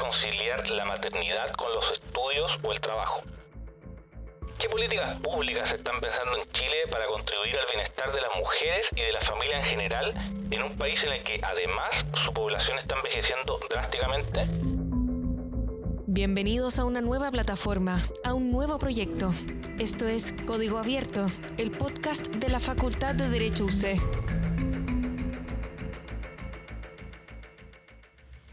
conciliar la maternidad con los estudios o el trabajo? ¿Qué políticas públicas se están pensando en Chile para contribuir al bienestar de las mujeres y de la familia en general en un país en el que además su población está envejeciendo drásticamente? Bienvenidos a una nueva plataforma, a un nuevo proyecto. Esto es Código Abierto, el podcast de la Facultad de Derecho UC.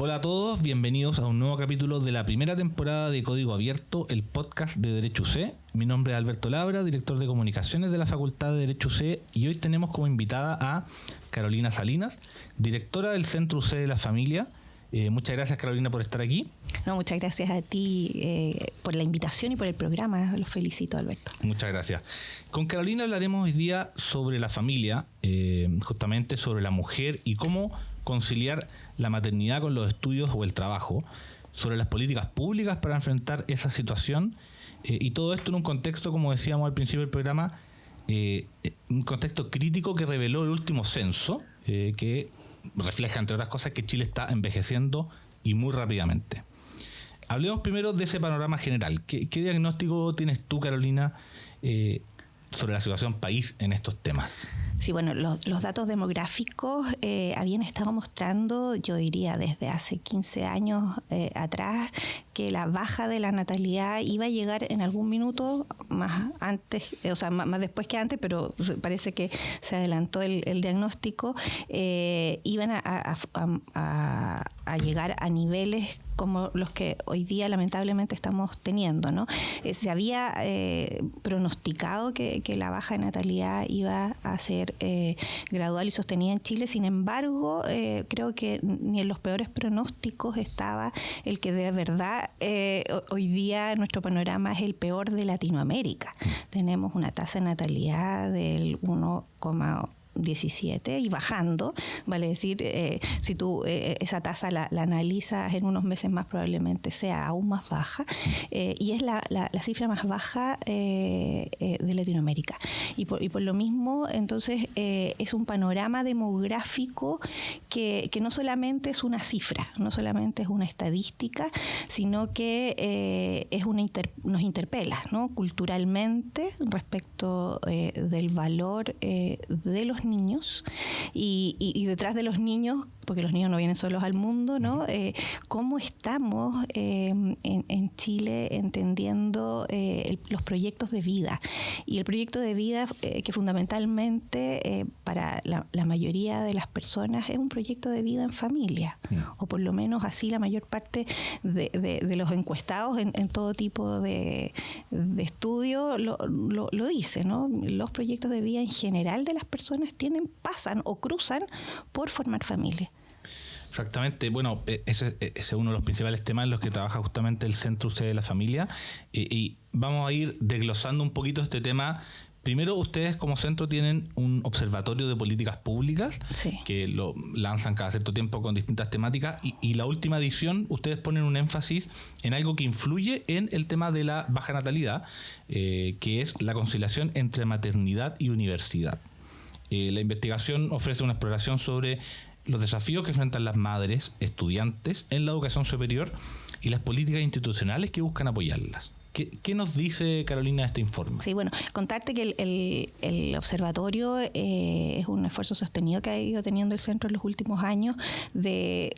Hola a todos, bienvenidos a un nuevo capítulo de la primera temporada de Código Abierto, el podcast de Derecho UC. Mi nombre es Alberto Labra, director de comunicaciones de la Facultad de Derecho UC, y hoy tenemos como invitada a Carolina Salinas, directora del Centro UC de la Familia. Muchas gracias, Carolina, por estar aquí. No, muchas gracias a ti por la invitación y por el programa. Los felicito, Alberto. Muchas gracias. Con Carolina hablaremos hoy día sobre la familia, justamente sobre la mujer y cómo conciliar la maternidad con los estudios o el trabajo, sobre las políticas públicas para enfrentar esa situación, y todo esto en un contexto, como decíamos al principio del programa, un contexto crítico que reveló el último censo, que refleja, entre otras cosas, que Chile está envejeciendo y muy rápidamente. Hablemos primero de ese panorama general. ¿Qué diagnóstico tienes tú, Carolina, sobre la situación país en estos temas? Sí, bueno, los datos demográficos habían estado mostrando, yo diría desde hace 15 años atrás, que la baja de la natalidad iba a llegar en algún minuto más antes, o sea, más después que antes, pero parece que se adelantó el diagnóstico. Iban a llegar a niveles como los que hoy día lamentablemente estamos teniendo, ¿no? Se había pronosticado que la baja de natalidad iba a ser gradual y sostenida en Chile. Sin embargo, creo que ni en los peores pronósticos estaba el que de verdad hoy día nuestro panorama es el peor de Latinoamérica. Tenemos una tasa de natalidad del 1,17 y bajando, vale decir, si tú esa tasa la analizas en unos meses más, probablemente sea aún más baja, y es la cifra más baja de Latinoamérica. Y por lo mismo, entonces, es un panorama demográfico que no solamente es una cifra, no solamente es una estadística, sino que nos interpela, ¿no? Culturalmente respecto del valor de los niños y detrás de los niños, porque los niños no vienen solos al mundo, ¿no? ¿Cómo estamos en Chile entendiendo los proyectos de vida? Y el proyecto de vida que fundamentalmente para la mayoría de las personas es un proyecto de vida en familia, o por lo menos así la mayor parte de los encuestados en todo tipo de estudio lo dice, ¿no? Los proyectos de vida en general de las personas pasan o cruzan por formar familia. Exactamente. Bueno, ese es uno de los principales temas en los que trabaja justamente el Centro UC de la Familia, y vamos a ir desglosando un poquito este tema. Primero, ustedes como centro tienen un observatorio de políticas públicas, sí, que lo lanzan cada cierto tiempo con distintas temáticas, y la última edición ustedes ponen un énfasis en algo que influye en el tema de la baja natalidad, que es la conciliación entre maternidad y universidad. La investigación ofrece una exploración sobre los desafíos que enfrentan las madres estudiantes en la educación superior y las políticas institucionales que buscan apoyarlas. ¿Qué nos dice, Carolina, este informe? Sí, bueno, contarte que el observatorio es un esfuerzo sostenido que ha ido teniendo el centro en los últimos años de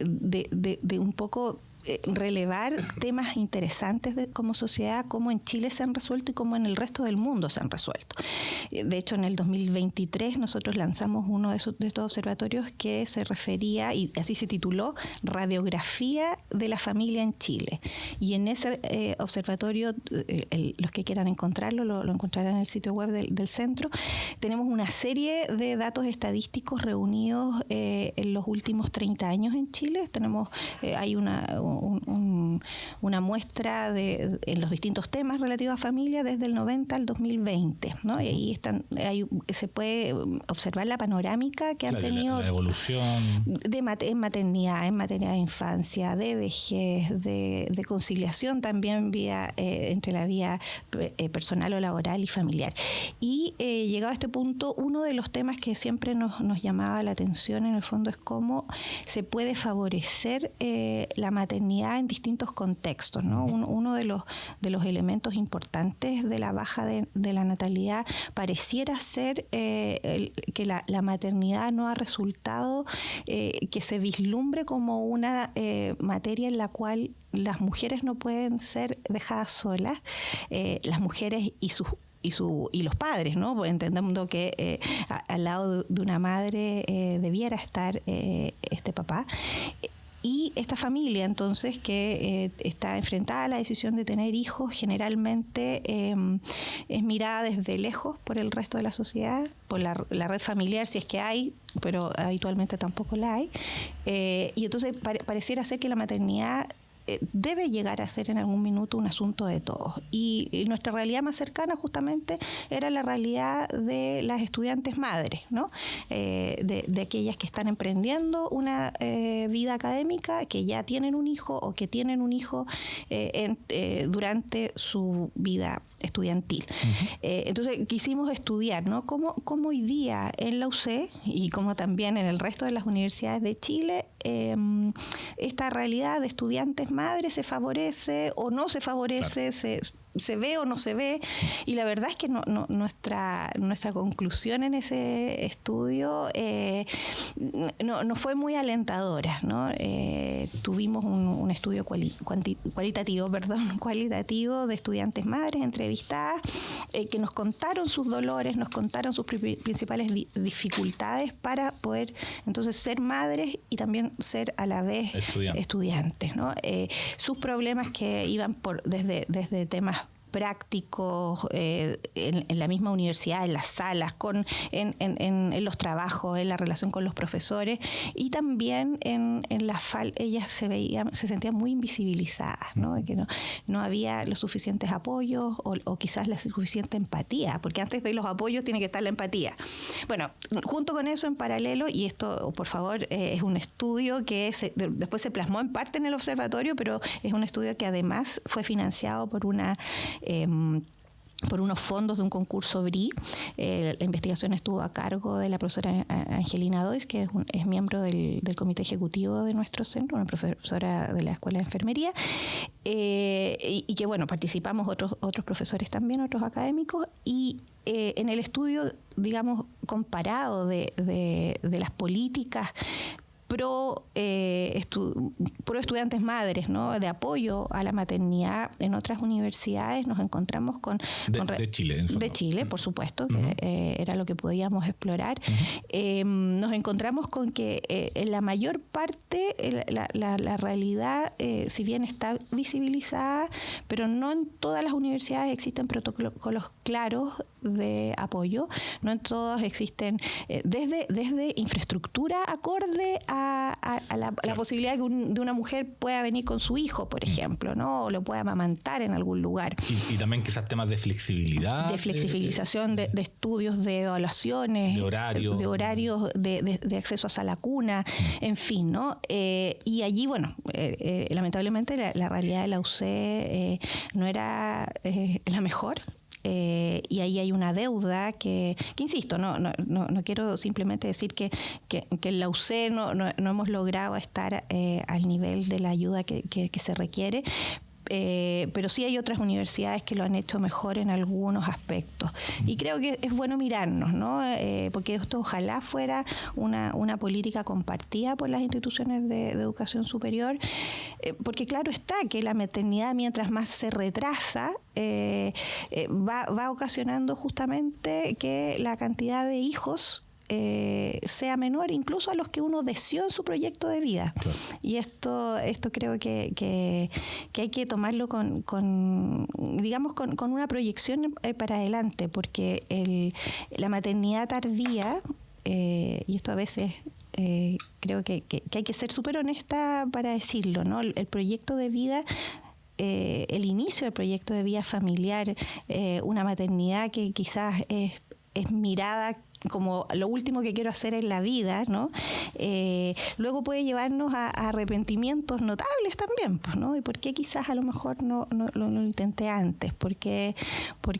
un poco relevar temas interesantes como sociedad, cómo en Chile se han resuelto y cómo en el resto del mundo se han resuelto. De hecho, en el 2023 nosotros lanzamos uno de estos observatorios que se refería, y así se tituló, Radiografía de la Familia en Chile. Y en ese observatorio, los que quieran encontrarlo, lo encontrarán en el sitio web del centro. Tenemos una serie de datos estadísticos reunidos en los últimos 30 años en Chile. Hay una muestra en los distintos temas relativos a familia desde el 90 al 2020, ¿no? Y ahí se puede observar la panorámica que han tenido la evolución en maternidad, en materia de infancia, de vejez, de conciliación también entre la vía personal o laboral y familiar. Y llegado a este punto, uno de los temas que siempre nos llamaba la atención en el fondo es cómo se puede favorecer la maternidad en distintos contextos, ¿no? Uno de los elementos importantes de la baja de la natalidad pareciera ser que la maternidad no ha resultado que se vislumbre como una materia en la cual las mujeres no pueden ser dejadas solas, las mujeres y los padres, ¿no? Pues entendiendo que al lado de una madre debiera estar este papá. Y esta familia, entonces, que está enfrentada a la decisión de tener hijos, generalmente es mirada desde lejos por el resto de la sociedad, por la red familiar, si es que hay, pero habitualmente tampoco la hay. Y entonces pareciera ser que la maternidad debe llegar a ser en algún minuto un asunto de todos. Y nuestra realidad más cercana justamente era la realidad de las estudiantes madres, ¿no? De aquellas que están emprendiendo una vida académica, que ya tienen un hijo o que tienen un hijo durante su vida estudiantil. Entonces quisimos estudiar, ¿no? Cómo hoy día en la UC y como también en el resto de las universidades de Chile, esta realidad de estudiantes madres se favorece o no se favorece, claro. Se ve o no se ve, y la verdad es que nuestra conclusión en ese estudio no fue muy alentadora, ¿no? Tuvimos un estudio cualitativo de estudiantes madres entrevistadas que nos contaron sus dolores, nos contaron sus principales dificultades para poder entonces ser madres y también ser a la vez estudiantes, ¿no? Sus problemas que iban desde temas prácticos en la misma universidad, en las salas, en los trabajos, en la relación con los profesores, y también ellas se sentían muy invisibilizadas, ¿no? Que no había los suficientes apoyos o quizás la suficiente empatía, porque antes de los apoyos tiene que estar la empatía. Bueno, junto con eso, en paralelo, y esto, por favor, es un estudio que después se plasmó en parte en el observatorio, pero es un estudio que además fue financiado por unos fondos de un concurso BRI. La investigación estuvo a cargo de la profesora Angelina Dois, que es miembro del comité ejecutivo de nuestro centro, una profesora de la Escuela de Enfermería, y que, bueno, participamos otros profesores también, otros académicos, y en el estudio, digamos, comparado de las políticas pro estudiantes madres, ¿no? De apoyo a la maternidad en otras universidades, nos encontramos con de Chile, en fondo. De Chile, por supuesto, que era lo que podíamos explorar. Nos encontramos con que en la mayor parte la realidad, si bien está visibilizada, pero no en todas las universidades existen protocolos claros de apoyo, no en todas existen desde infraestructura acorde a la posibilidad de una mujer pueda venir con su hijo, por ejemplo, ¿no? O lo pueda amamantar en algún lugar. Y también quizás temas de flexibilidad. De flexibilización, de estudios, de evaluaciones. De horarios, de acceso a la cuna, en fin, ¿no? Y allí, bueno, lamentablemente la realidad de la UC no era la mejor. Y ahí hay una deuda que insisto, no quiero simplemente decir que en la UC no hemos logrado estar al nivel de la ayuda que se requiere, pero sí hay otras universidades que lo han hecho mejor en algunos aspectos. Y creo que es bueno mirarnos, ¿no? Porque esto ojalá fuera una política compartida por las instituciones de educación superior, porque claro está que la maternidad, mientras más se retrasa, va ocasionando justamente que la cantidad de hijos sea menor, incluso a los que uno deseó en su proyecto de vida. Claro. Y esto creo que hay que tomarlo con una proyección para adelante, porque la maternidad tardía, y esto a veces creo que hay que ser súper honesta para decirlo, ¿no? El proyecto de vida, el inicio del proyecto de vida familiar, una maternidad que quizás es mirada como lo último que quiero hacer en la vida, ¿no? Luego puede llevarnos a arrepentimientos notables también, pues, ¿no? ¿Y por qué quizás a lo mejor no lo intenté antes? Porque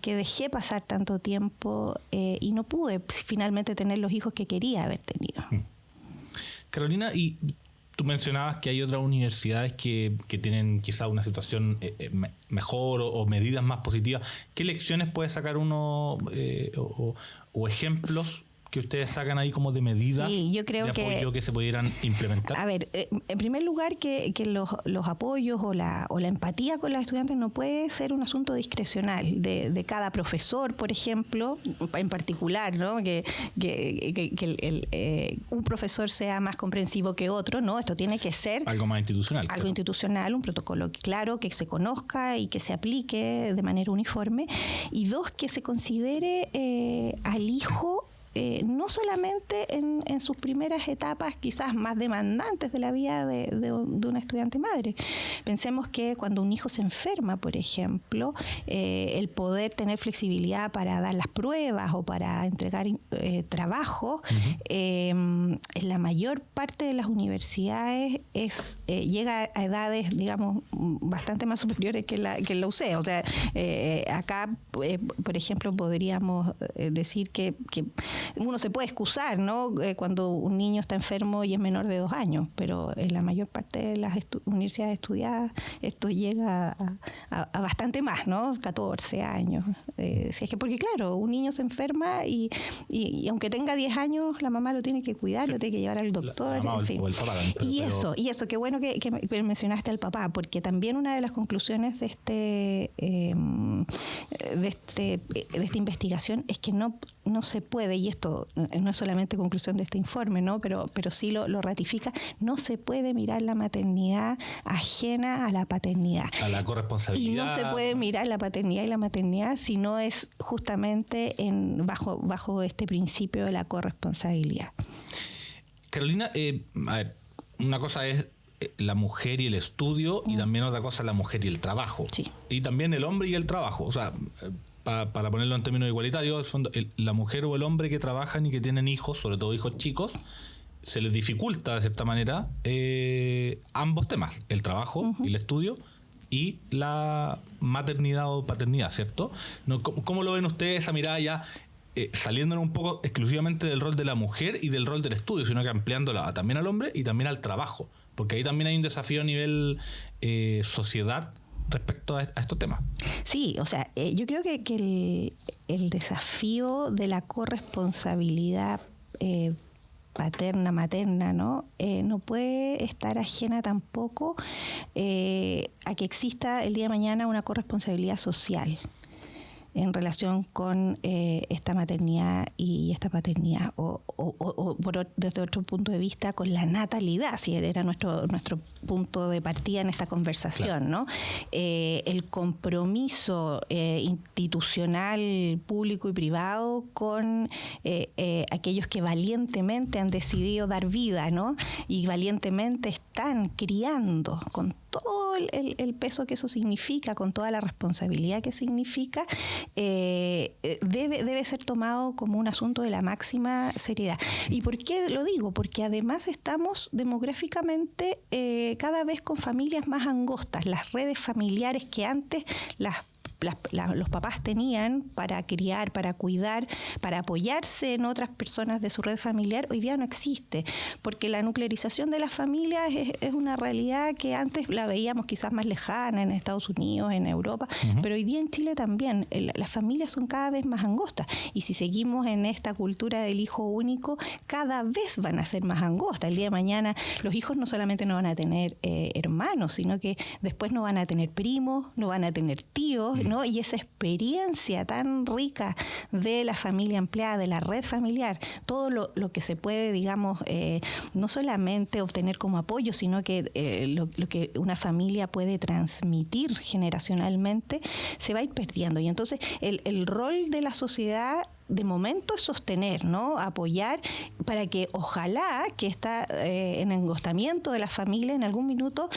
dejé pasar tanto tiempo y no pude finalmente tener los hijos que quería haber tenido. Carolina, y tú mencionabas que hay otras universidades que tienen quizás una situación mejor o medidas más positivas. ¿Qué lecciones puede sacar uno o ejemplos que ustedes sacan ahí como de medidas yo creo de apoyo que se pudieran implementar? A ver, en primer lugar que los apoyos o la empatía con los estudiantes no puede ser un asunto discrecional de cada profesor, por ejemplo, en particular, ¿no? Que un profesor sea más comprensivo que otro, ¿no? Esto tiene que ser algo más institucional. Algo institucional, un protocolo claro, que se conozca y que se aplique de manera uniforme. Y dos, que se considere al hijo no solamente en sus primeras etapas quizás más demandantes de la vida de una estudiante madre. Pensemos que cuando un hijo se enferma, por ejemplo, el poder tener flexibilidad para dar las pruebas o para entregar trabajo, en la mayor parte de las universidades llega a edades, digamos, bastante más superiores que la UC. O sea, acá, por ejemplo, podríamos decir que uno se puede excusar, ¿no? Cuando un niño está enfermo y es menor de 2 años, pero en la mayor parte de las universidades estudiadas esto llega a bastante más, ¿no? 14 años. Si es que, porque claro, un niño se enferma y aunque tenga 10 años, la mamá lo tiene que cuidar, lo tiene que llevar al doctor, en fin. O el papá, Y eso, qué bueno que mencionaste al papá, porque también una de las conclusiones de esta investigación es que no se puede, y esto no es solamente conclusión de este informe, ¿no? pero sí lo ratifica, no se puede mirar la maternidad ajena a la paternidad. A la corresponsabilidad. Y no se puede mirar la paternidad y la maternidad si no es justamente bajo este principio de la corresponsabilidad. Carolina, a ver, una cosa es la mujer y el estudio, y también otra cosa es la mujer y el trabajo. Sí. Y también el hombre y el trabajo. O sea, para ponerlo en términos igualitarios, la mujer o el hombre que trabajan y que tienen hijos, sobre todo hijos chicos, se les dificulta de cierta manera ambos temas, el trabajo y el estudio y la maternidad o paternidad, ¿cierto? ¿Cómo lo ven ustedes esa mirada ya saliéndonos un poco exclusivamente del rol de la mujer y del rol del estudio, sino que ampliándola también al hombre y también al trabajo? Porque ahí también hay un desafío a nivel sociedad respecto a estos temas. Sí, o sea, yo creo que el desafío de la corresponsabilidad paterna, materna, ¿no? No puede estar ajena tampoco a que exista el día de mañana una corresponsabilidad social en relación con esta maternidad y esta paternidad, o desde otro punto de vista con la natalidad, si era nuestro punto de partida en esta conversación, claro, ¿no? El compromiso institucional, público y privado con aquellos que valientemente han decidido dar vida, ¿no? Y valientemente están criando con todo el peso que eso significa, con toda la responsabilidad que significa, debe ser tomado como un asunto de la máxima seriedad. ¿Y por qué lo digo? Porque además estamos demográficamente cada vez con familias más angostas. Las redes familiares que antes los papás tenían para criar, para cuidar, para apoyarse en otras personas de su red familiar, hoy día no existe, porque la nuclearización de las familias es una realidad que antes la veíamos quizás más lejana en Estados Unidos, en Europa, pero hoy día en Chile también las familias son cada vez más angostas, y si seguimos en esta cultura del hijo único, cada vez van a ser más angostas. El día de mañana los hijos no solamente no van a tener hermanos, sino que después no van a tener primos, no van a tener tíos, ¿no? Y esa experiencia tan rica de la familia ampliada, de la red familiar, todo lo que se puede, digamos, no solamente obtener como apoyo, sino que lo que una familia puede transmitir generacionalmente, se va a ir perdiendo. Y entonces el rol de la sociedad de momento es sostener, ¿no? Apoyar para que ojalá que está en engostamiento de la familia en algún minuto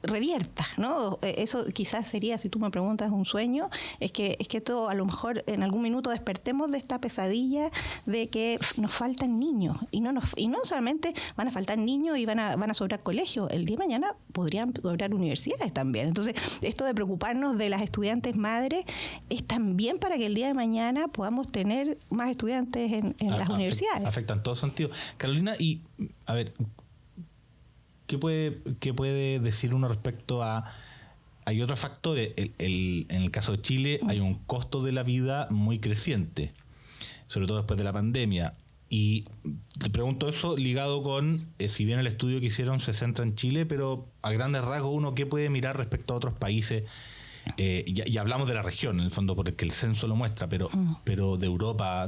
revierta, ¿no? Eso quizás sería, si tú me preguntas, un sueño, es que todo, a lo mejor en algún minuto despertemos de esta pesadilla de que nos faltan niños, y no solamente van a faltar niños y van a sobrar colegios, el día de mañana podrían sobrar universidades también. Entonces, esto de preocuparnos de las estudiantes madres es también para que el día de mañana podamos tener más estudiantes en las universidades. Afecta en todo sentido. Carolina, y a ver, ¿qué puede decir uno respecto a... Hay otros factores. En el caso de Chile hay un costo de la vida muy creciente, sobre todo después de la pandemia. Y te pregunto eso ligado con, si bien el estudio que hicieron se centra en Chile, pero a grandes rasgos uno, ¿qué puede mirar respecto a otros países? Y hablamos de la región, en el fondo, porque el censo lo muestra, pero de Europa,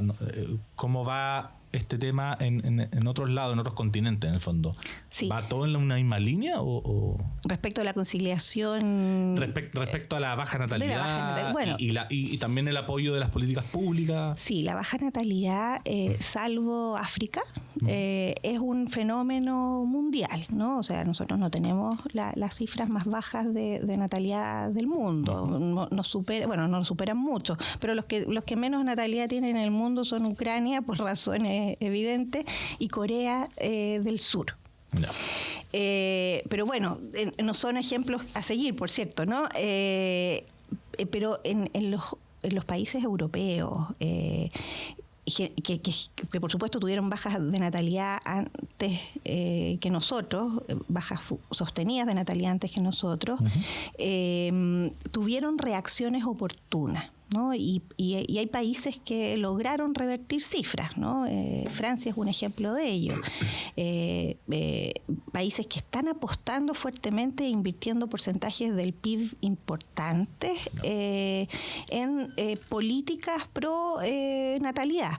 ¿cómo va este tema en otros lados, en otros continentes, en el fondo? Sí. ¿Va todo en una misma línea? O... Respecto a la conciliación... Respecto a la baja natalidad, bueno, y también el apoyo de las políticas públicas. Sí, la baja natalidad, salvo África, es un fenómeno mundial, ¿no? O sea, nosotros no tenemos las cifras más bajas de natalidad del mundo. Nos superan mucho, pero los que menos natalidad tienen en el mundo son Ucrania, por razones evidentes, y Corea del Sur. No. Pero bueno, no son ejemplos a seguir, por cierto, ¿no? Pero en los países europeos, que por supuesto tuvieron bajas de natalidad antes que nosotros, bajas sostenidas de natalidad antes que nosotros, tuvieron reacciones oportunas, ¿no? Y hay países que lograron revertir cifras, ¿no? Francia es un ejemplo de ello. Países que están apostando fuertemente e invirtiendo porcentajes del PIB importantes en políticas pro natalidad.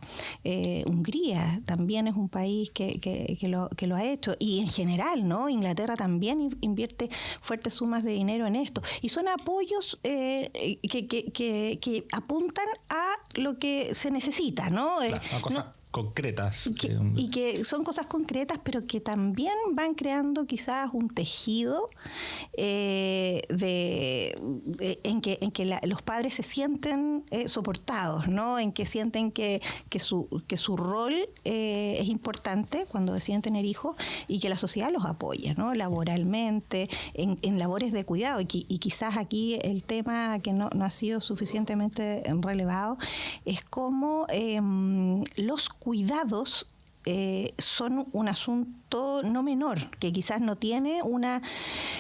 Hungría también es un país que lo ha hecho, y en general, ¿no? Inglaterra también invierte fuertes sumas de dinero en esto, y son apoyos que apuntan a lo que se necesita, ¿no? Claro, a cosas concretas. Y que son cosas concretas, pero que también van creando quizás un tejido en que los padres se sienten soportados, ¿no? En que sienten que su rol es importante cuando deciden tener hijos, y que la sociedad los apoya, ¿no? Laboralmente, en labores de cuidado. Y quizás aquí el tema que no ha sido suficientemente relevado es cómo los cuidados son un asunto no menor, que quizás no tiene una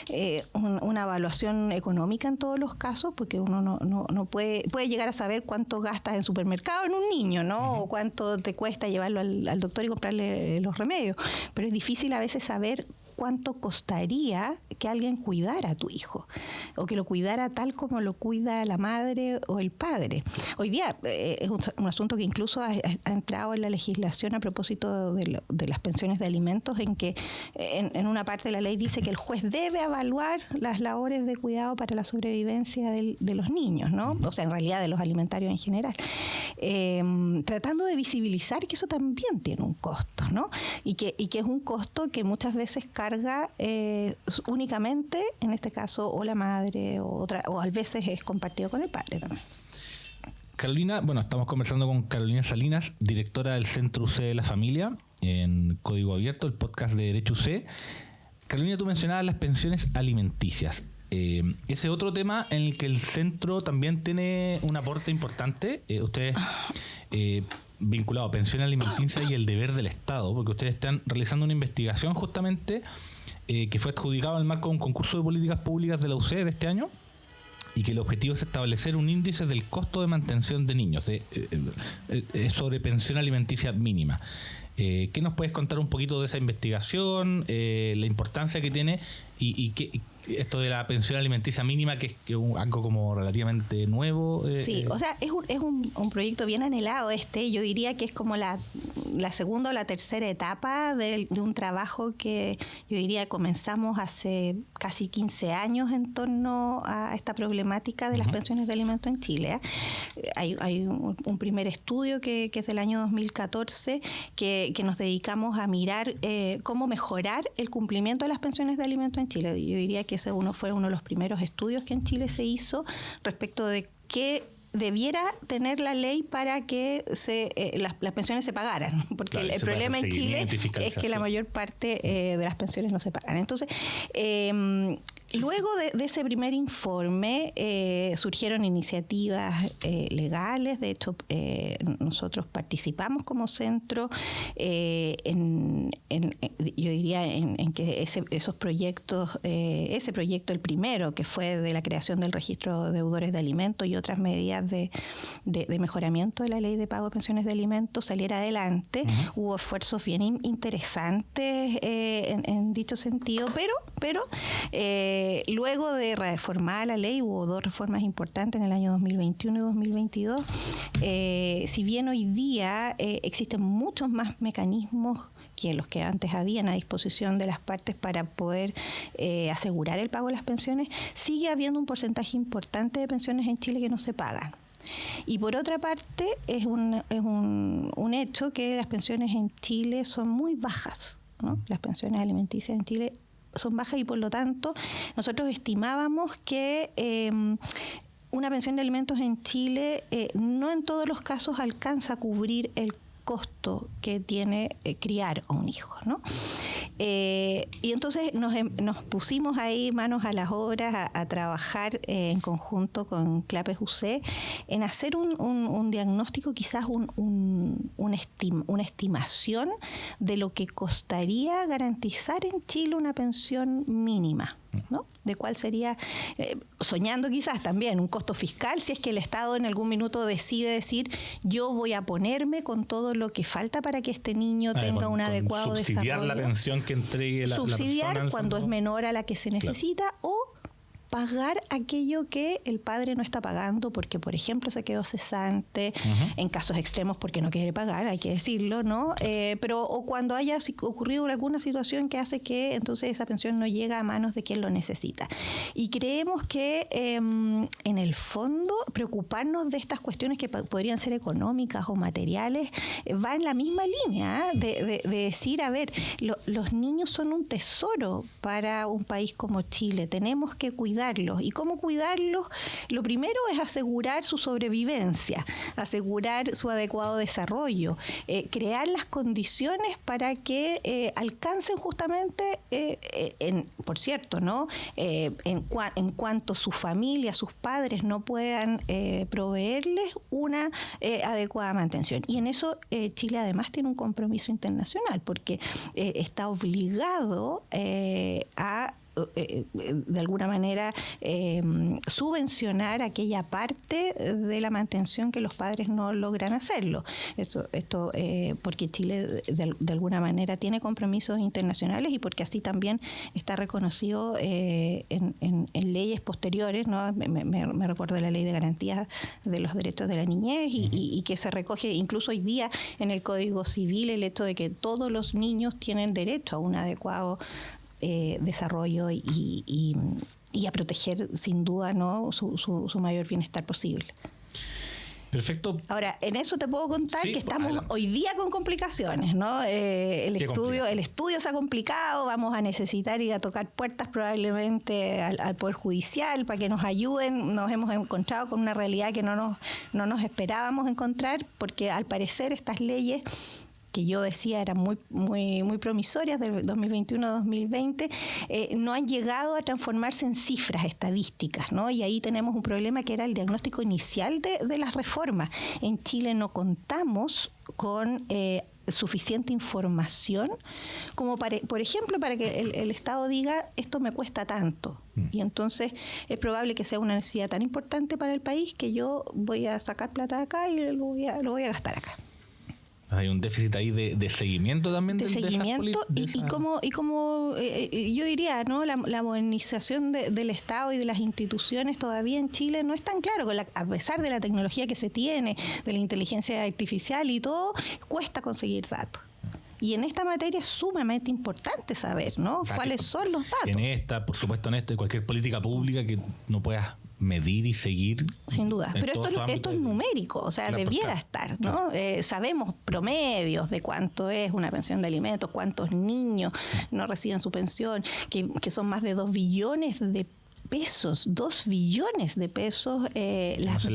evaluación económica en todos los casos, porque uno no puede llegar a saber cuánto gastas en supermercado en un niño, ¿no? O cuánto te cuesta llevarlo al doctor y comprarle los remedios, pero es difícil a veces saber cuánto costaría que alguien cuidara a tu hijo, o que lo cuidara tal como lo cuida la madre o el padre. Hoy día es un asunto que incluso ha entrado en la legislación a propósito de las pensiones de alimentos, en que en una parte de la ley dice que el juez debe evaluar las labores de cuidado para la sobrevivencia de los niños, ¿no? O sea, en realidad de los alimentarios en general. Tratando de visibilizar que eso también tiene un costo, ¿no? Y que es un costo que muchas veces carga únicamente, en este caso, o la madre, o a veces es compartido con el padre también. Carolina, bueno, estamos conversando con Carolina Salinas, directora del Centro UC de la Familia, en Código Abierto, el podcast de Derecho UC. Carolina, tú mencionabas las pensiones alimenticias. Ese otro tema en el que el centro también tiene un aporte importante. Ustedes, vinculado a pensión alimenticia y el deber del Estado, porque ustedes están realizando una investigación justamente que fue adjudicado en el marco de un concurso de políticas públicas de la UC de este año, y que el objetivo es establecer un índice del costo de mantención de niños sobre pensión alimenticia mínima. ¿Qué nos puedes contar un poquito de esa investigación, la importancia que tiene y esto de la pensión alimenticia mínima, que es algo como relativamente nuevo? Sí, o sea, es un proyecto bien anhelado yo diría que es como la segunda o la tercera etapa de un trabajo que yo diría comenzamos hace casi 15 años en torno a esta problemática de las pensiones de alimentos en Chile. Hay un primer estudio que es del año 2014 que nos dedicamos a mirar cómo mejorar el cumplimiento de las pensiones de alimentos en Chile. Yo diría que ese fue uno de los primeros estudios que en Chile se hizo respecto de qué debiera tener la ley para que las pensiones se pagaran, porque el problema en Chile es que la mayor parte de las pensiones no se pagan. Entonces, luego de ese primer informe surgieron iniciativas legales. De hecho, nosotros participamos como centro yo diría en que esos proyectos, ese proyecto, el primero, que fue de la creación del registro de deudores de alimentos y otras medidas de mejoramiento de la ley de pago de pensiones de alimentos, saliera adelante. Hubo esfuerzos bien interesantes en dicho sentido, pero luego de reformar la ley, hubo 2 reformas importantes en el año 2021 y 2022. Si bien hoy día existen muchos más mecanismos que los que antes habían a disposición de las partes para poder asegurar el pago de las pensiones, sigue habiendo un porcentaje importante de pensiones en Chile que no se pagan. Y por otra parte, es un hecho que las pensiones en Chile son muy bajas, ¿no? Las pensiones alimenticias en Chile son bajas y por lo tanto nosotros estimábamos que una pensión de alimentos en Chile no en todos los casos alcanza a cubrir el costo que tiene criar a un hijo, ¿no? Y entonces nos pusimos ahí manos a las obras a trabajar en conjunto con CLAPES-UC en hacer un diagnóstico, quizás una estimación de lo que costaría garantizar en Chile una pensión mínima, ¿no? De cuál sería, soñando quizás también, un costo fiscal, si es que el Estado en algún minuto decide decir, yo voy a ponerme con todo lo que falta para que este niño tenga un adecuado desarrollo. Subsidiar la pensión que entregue la persona. Subsidiar cuando es menor a la que se necesita, claro. O pagar aquello que el padre no está pagando porque, por ejemplo, se quedó cesante, en casos extremos porque no quiere pagar, hay que decirlo, ¿no? O cuando haya ocurrido alguna situación que hace que entonces esa pensión no llega a manos de quien lo necesita. Y creemos que en el fondo preocuparnos de estas cuestiones que podrían ser económicas o materiales va en la misma línea de decir, a ver, los niños son un tesoro para un país como Chile, tenemos que cuidarlos. ¿Y cómo cuidarlos? Lo primero es asegurar su sobrevivencia, asegurar su adecuado desarrollo, crear las condiciones para que alcancen justamente, por cierto, ¿no? En cuanto su familia, sus padres no puedan proveerles una adecuada mantención. Y en eso Chile además tiene un compromiso internacional porque está obligado a de alguna manera subvencionar aquella parte de la mantención que los padres no logran hacerlo. Esto porque Chile de alguna manera tiene compromisos internacionales y porque así también está reconocido en leyes posteriores, ¿no? Me recuerdo de la Ley de Garantías de los Derechos de la Niñez y que se recoge incluso hoy día en el Código Civil el hecho de que todos los niños tienen derecho a un adecuado desarrollo y a proteger sin duda, ¿no? su mayor bienestar posible. Perfecto. Ahora, en eso te puedo contar que estamos hoy día con complicaciones, ¿no? El estudio se ha complicado, vamos a necesitar ir a tocar puertas probablemente al Poder Judicial para que nos ayuden. Nos hemos encontrado con una realidad que no nos esperábamos encontrar, porque al parecer estas leyes que yo decía eran muy promisorias del 2021-2020, no han llegado a transformarse en cifras estadísticas, ¿no? Y ahí tenemos un problema que era el diagnóstico inicial de las reformas. En Chile no contamos con suficiente información como por ejemplo para que el Estado diga esto me cuesta tanto, y entonces es probable que sea una necesidad tan importante para el país que yo voy a sacar plata de acá y lo voy a gastar acá. Hay un déficit ahí de seguimiento también. De seguimiento y como yo diría, ¿no? La modernización del Estado y de las instituciones todavía en Chile no es tan claro, a pesar de la tecnología que se tiene, de la inteligencia artificial y todo, cuesta conseguir datos. Y en esta materia es sumamente importante saber, ¿no? ¿Cuáles son los datos? En esta, por supuesto, en cualquier política pública que no puedas medir y seguir. Sin duda. Pero esto es numérico, o sea, debiera estar, ¿no? Claro. Sabemos promedios de cuánto es una pensión de alimentos, cuántos niños no reciben su pensión, que son más de 2 billones de pesos, 2 billones de pesos las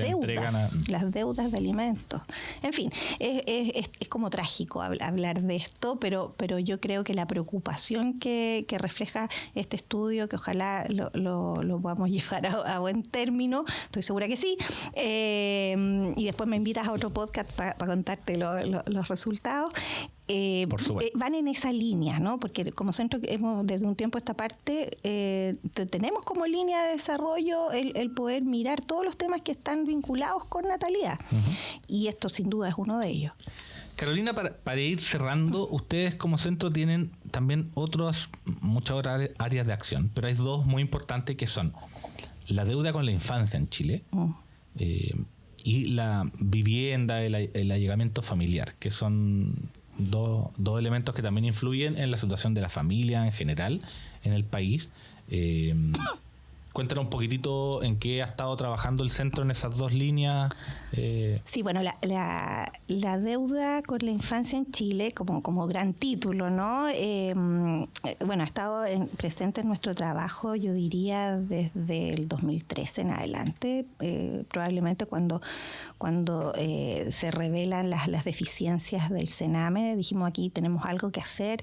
deudas de alimentos. En fin, es como trágico hablar de esto, pero yo creo que la preocupación que refleja este estudio, que ojalá lo podamos llevar a buen término, estoy segura que sí, y después me invitas a otro podcast para contarte los resultados. Van en esa línea, ¿no? Porque como centro desde un tiempo a esta parte tenemos como línea de desarrollo el poder mirar todos los temas que están vinculados con natalidad. Y esto sin duda es uno de ellos. Carolina, para ir cerrando, ustedes como centro tienen también muchas otras áreas de acción, pero hay 2 muy importantes que son la deuda con la infancia en Chile y la vivienda, el allegamiento familiar, que son dos elementos que también influyen en la situación de la familia en general en el país. Cuéntanos un poquitito en qué ha estado trabajando el centro en esas 2 líneas. Sí, bueno, la deuda con la infancia en Chile, como gran título, ¿no? Ha estado presente en nuestro trabajo, yo diría, desde el 2013 en adelante, probablemente cuando se revelan las deficiencias del Sename, dijimos aquí tenemos algo que hacer,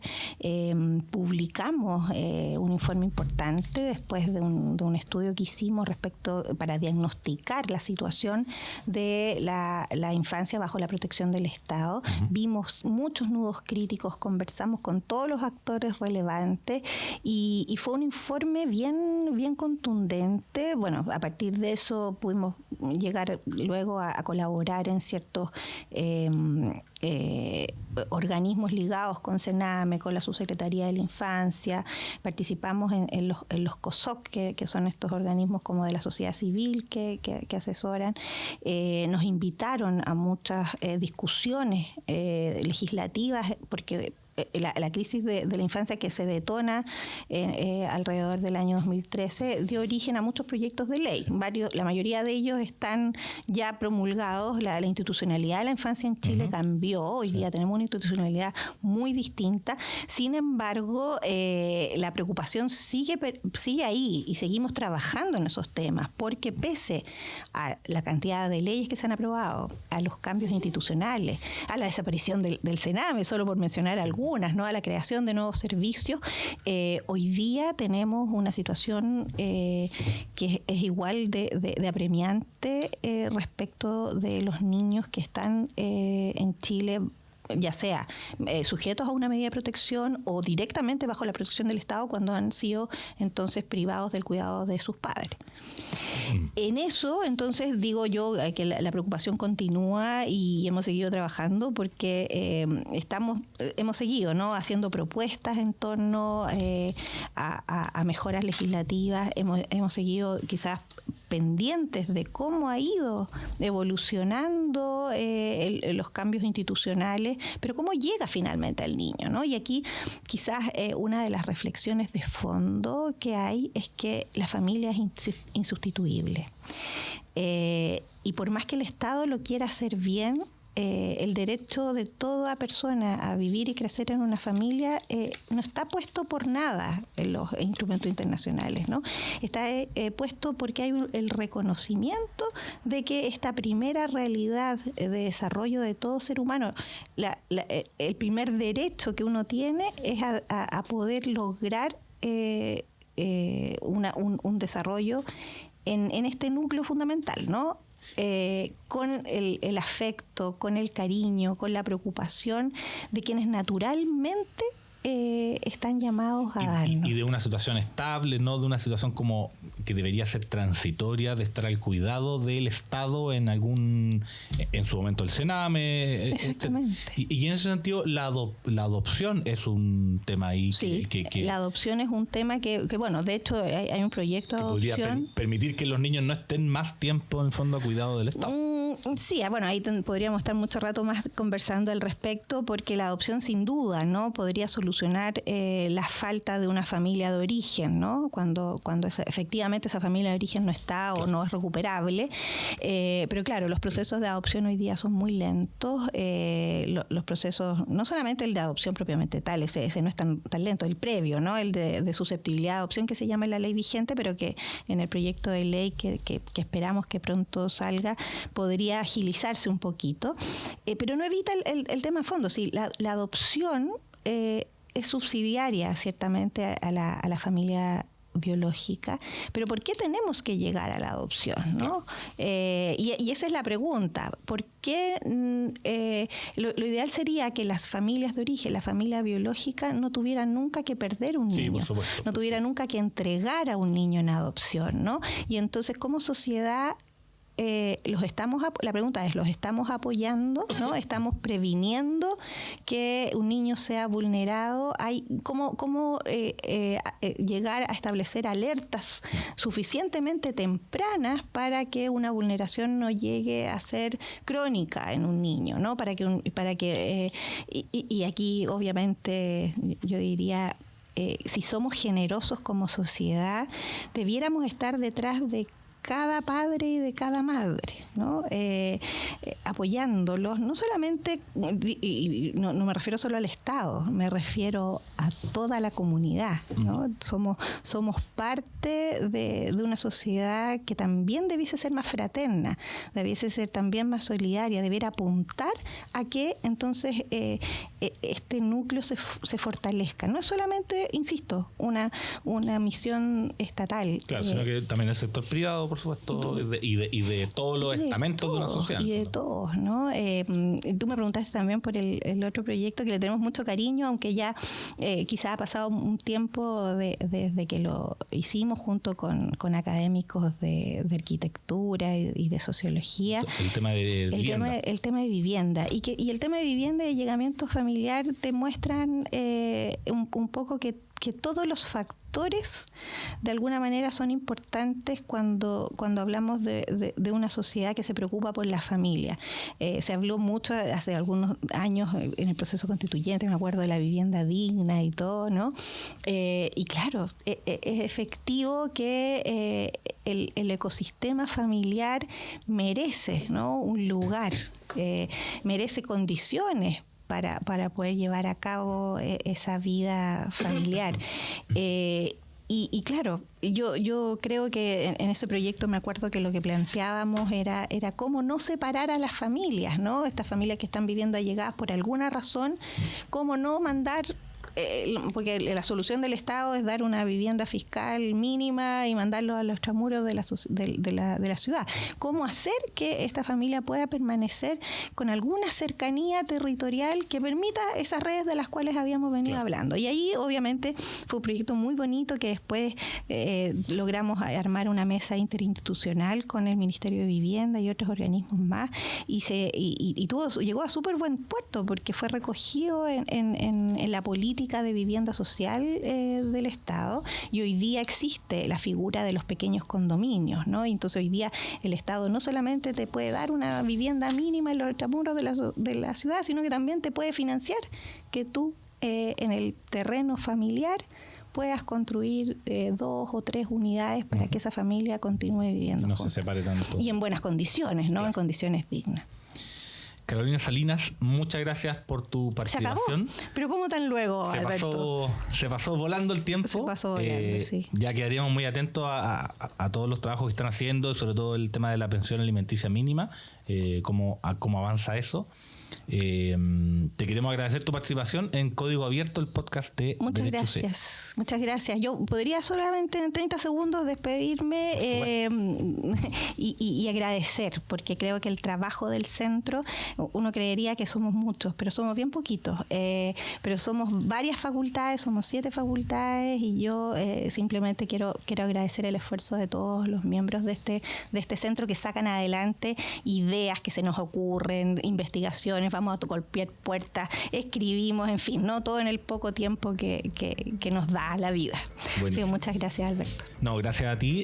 publicamos un informe importante después de un estudio que hicimos para diagnosticar la situación de la infancia bajo la protección del Estado. Vimos muchos nudos críticos, conversamos con todos los actores relevantes y fue un informe bien contundente. Bueno, a partir de eso pudimos llegar luego a colaborar en ciertos organismos ligados con Sename, con la Subsecretaría de la Infancia. Participamos en los COSOC, que son estos organismos como de la sociedad civil que asesoran. Nos invitaron a muchas discusiones legislativas, porque la crisis de la infancia que se detona alrededor del año 2013 dio origen a muchos proyectos de ley. La mayoría de ellos están ya promulgados. La institucionalidad de la infancia en Chile cambió. Hoy día tenemos una institucionalidad muy distinta. Sin embargo, la preocupación sigue ahí y seguimos trabajando en esos temas, porque pese a la cantidad de leyes que se han aprobado, a los cambios institucionales, a la desaparición del Sename, solo por mencionar algunas, ¿no? A la creación de nuevos servicios, hoy día tenemos una situación que es igual de apremiante respecto de los niños que están en Chile, ya sea sujetos a una medida de protección o directamente bajo la protección del Estado cuando han sido entonces privados del cuidado de sus padres. En eso, entonces, digo yo que la preocupación continúa y hemos seguido trabajando porque hemos seguido, ¿no?, haciendo propuestas en torno a mejoras legislativas. Hemos seguido quizás pendientes de cómo ha ido evolucionando los cambios institucionales, pero cómo llega finalmente al niño, ¿no? Y aquí quizás una de las reflexiones de fondo que hay es que la familia es insustituible. Y por más que el Estado lo quiera hacer bien, el derecho de toda persona a vivir y crecer en una familia no está puesto por nada en los instrumentos internacionales, ¿no? Está puesto porque hay el reconocimiento de que esta primera realidad de desarrollo de todo ser humano, el primer derecho que uno tiene es a poder lograr un desarrollo en este núcleo fundamental, ¿no? Con el afecto, con el cariño, con la preocupación de quienes naturalmente están llamados a darnos. Y de una situación estable, no de una situación como que debería ser transitoria, de estar al cuidado del Estado en su momento el Sename. Exactamente. Y en ese sentido la adopción es un tema ahí. Sí, la adopción es un tema que bueno, de hecho hay un proyecto de adopción. Podría permitir que los niños no estén más tiempo en el fondo a cuidado del Estado. Sí, bueno, ahí podríamos estar mucho rato más conversando al respecto, porque la adopción sin duda, ¿no?, podría solucionar la falta de una familia de origen, ¿no?, cuando efectivamente esa familia de origen no está o no es recuperable. Pero claro, los procesos de adopción hoy día son muy lentos. Los procesos, no solamente el de adopción propiamente tal, ese no es tan lento, el previo, ¿no?, el de susceptibilidad de adopción, que se llama en la ley vigente, pero que en el proyecto de ley que esperamos que pronto salga, podría agilizarse un poquito, pero no evita el tema a fondo. Sí, la adopción es subsidiaria ciertamente a la familia biológica, pero ¿por qué tenemos que llegar a la adopción, ¿no? Y esa es la pregunta. ¿Por qué lo ideal sería que las familias de origen, la familia biológica, no tuvieran nunca que perder un niño, por supuesto, no tuviera nunca que entregar a un niño en adopción, ¿no? Y entonces, como sociedad, la pregunta es, ¿los estamos apoyando, ¿no? ¿Estamos previniendo que un niño sea vulnerado? ¿Cómo llegar a establecer alertas suficientemente tempranas para que una vulneración no llegue a ser crónica en un niño, ¿no? Y aquí obviamente yo diría, si somos generosos como sociedad, debiéramos estar detrás de cada padre y de cada madre, ¿no? Apoyándolos, no solamente, y no me refiero solo al Estado, me refiero a toda la comunidad, ¿no? Somos parte de una sociedad que también debiese ser más fraterna, debiese ser también más solidaria, debiera apuntar a que entonces este núcleo se fortalezca. No es solamente, insisto, una misión estatal. Claro, sino que también el sector privado, por supuesto, y de todos los estamentos de una sociedad. Y de todos, ¿no? Tú me preguntaste también por el otro proyecto que le tenemos mucho cariño, aunque ya quizá ha pasado un tiempo desde que lo hicimos junto con académicos de arquitectura y de sociología. El tema de vivienda. El tema de vivienda. Y el tema de vivienda y de llegamiento familiar demuestran un poco que todos los factores de alguna manera son importantes cuando hablamos de una sociedad que se preocupa por la familia. Se habló mucho hace algunos años en el proceso constituyente, me acuerdo, de la vivienda digna y todo, ¿no? Y claro, es efectivo que el ecosistema familiar merece, ¿no?, un lugar, merece condiciones para poder llevar a cabo esa vida familiar. Y claro, yo creo que en ese proyecto me acuerdo que lo que planteábamos era cómo no separar a las familias, ¿no? Estas familias que están viviendo allegadas por alguna razón, cómo no mandar, porque la solución del Estado es dar una vivienda fiscal mínima y mandarlo a los extramuros de la ciudad. ¿Cómo hacer que esta familia pueda permanecer con alguna cercanía territorial que permita esas redes de las cuales habíamos venido hablando? Y ahí obviamente fue un proyecto muy bonito que después logramos armar una mesa interinstitucional con el Ministerio de Vivienda y otros organismos más, y llegó a súper buen puerto porque fue recogido en la política de vivienda social del Estado, y hoy día existe la figura de los pequeños condominios, ¿no? Y entonces hoy día el Estado no solamente te puede dar una vivienda mínima en los extramuros de la ciudad, sino que también te puede financiar que tú en el terreno familiar puedas construir 2 o 3 unidades para que esa familia continúe viviendo no juntos. Se separe tanto. Y en buenas condiciones, ¿no? Claro. En condiciones dignas. Carolina Salinas, muchas gracias por tu participación. ¿Se acabó? Pero ¿cómo tan luego, Alberto? Se pasó volando el tiempo. Se pasó volando, sí. Ya quedaríamos muy atentos a todos los trabajos que están haciendo, sobre todo el tema de la pensión alimenticia mínima, cómo avanza eso. Te queremos agradecer tu participación en Código Abierto, el podcast de Muchas Derecho C. gracias, muchas gracias. Yo podría solamente en 30 segundos despedirme y agradecer, porque creo que el trabajo del centro, uno creería que somos muchos, pero somos bien poquitos, pero somos varias facultades, somos 7 facultades, y yo simplemente quiero agradecer el esfuerzo de todos los miembros de este centro, que sacan adelante ideas que se nos ocurren, investigaciones, vamos a golpear puertas, escribimos, en fin, no todo en el poco tiempo que nos da la vida. Sí, muchas gracias, Alberto. No, gracias a ti.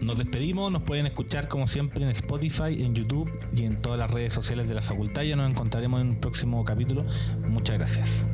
Nos despedimos, nos pueden escuchar como siempre en Spotify, en YouTube y en todas las redes sociales de la facultad. Ya nos encontraremos en un próximo capítulo. Muchas gracias.